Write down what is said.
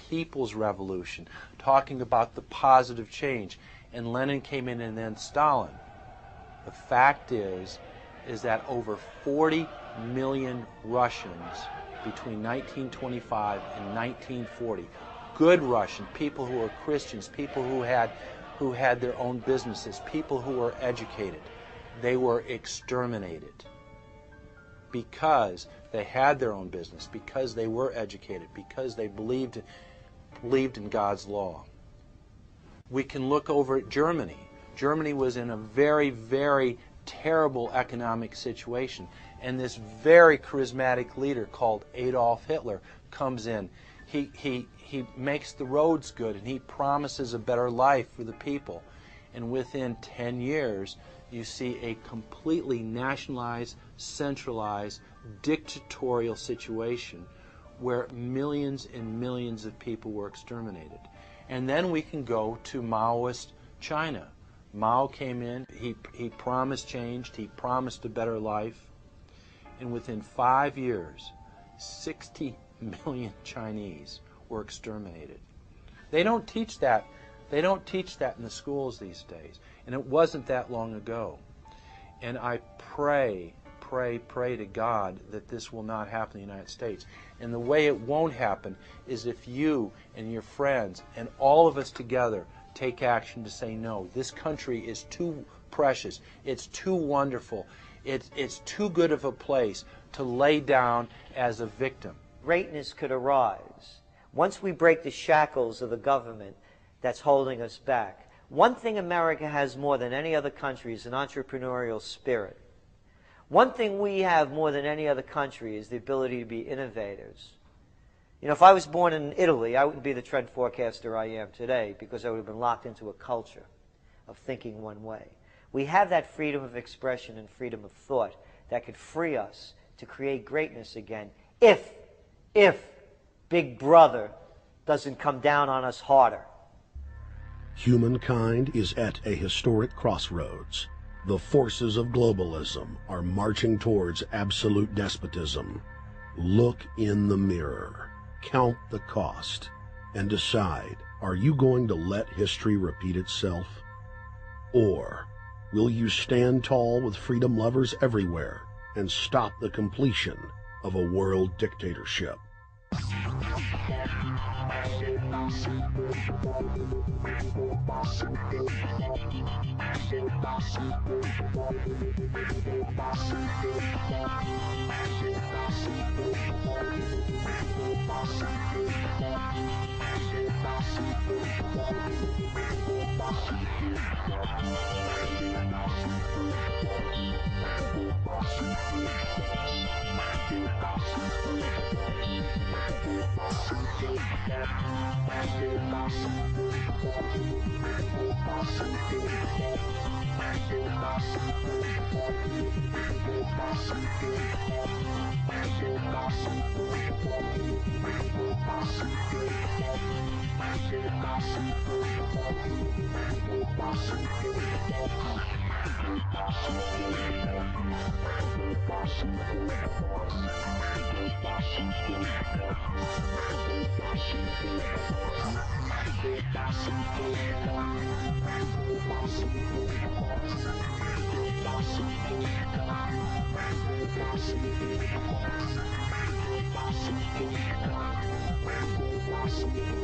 people's revolution, talking about the positive change. And Lenin came in, and then Stalin. The fact is that over 40 million Russians between 1925 and 1940, good Russian, people who were Christians, people who had their own businesses, people who were educated, they were exterminated because they had their own business, because they were educated, because they believed in God's law. We can look over at Germany. Germany was in a very, very terrible economic situation, and this very charismatic leader called Adolf Hitler comes in. He makes the roads good, and he promises a better life for the people. And within 10 years, you see a completely nationalized, centralized, dictatorial situation where millions and millions of people were exterminated. And then we can go to Maoist China. Mao came in, he promised change, he promised a better life, and within 5 years, 60 million Chinese were exterminated. They don't teach that. They don't teach that in the schools these days, and it wasn't that long ago. And I pray to God that this will not happen in the United States. And the way it won't happen is if you and your friends and all of us together take action to say, no, this country is too precious, it's too wonderful, it's too good of a place to lay down as a victim. Greatness could arise once we break the shackles of the government that's holding us back. One thing America has more than any other country is an entrepreneurial spirit. One thing we have more than any other country is the ability to be innovators. You know, if I was born in Italy, I wouldn't be the trend forecaster I am today because I would have been locked into a culture of thinking one way. We have that freedom of expression and freedom of thought that could free us to create greatness again if Big Brother doesn't come down on us harder. Humankind is at a historic crossroads. The forces of globalism are marching towards absolute despotism. Look in the mirror, count the cost, and decide, are you going to let history repeat itself? Or will you stand tall with freedom lovers everywhere and stop the completion of a world dictatorship? Possible.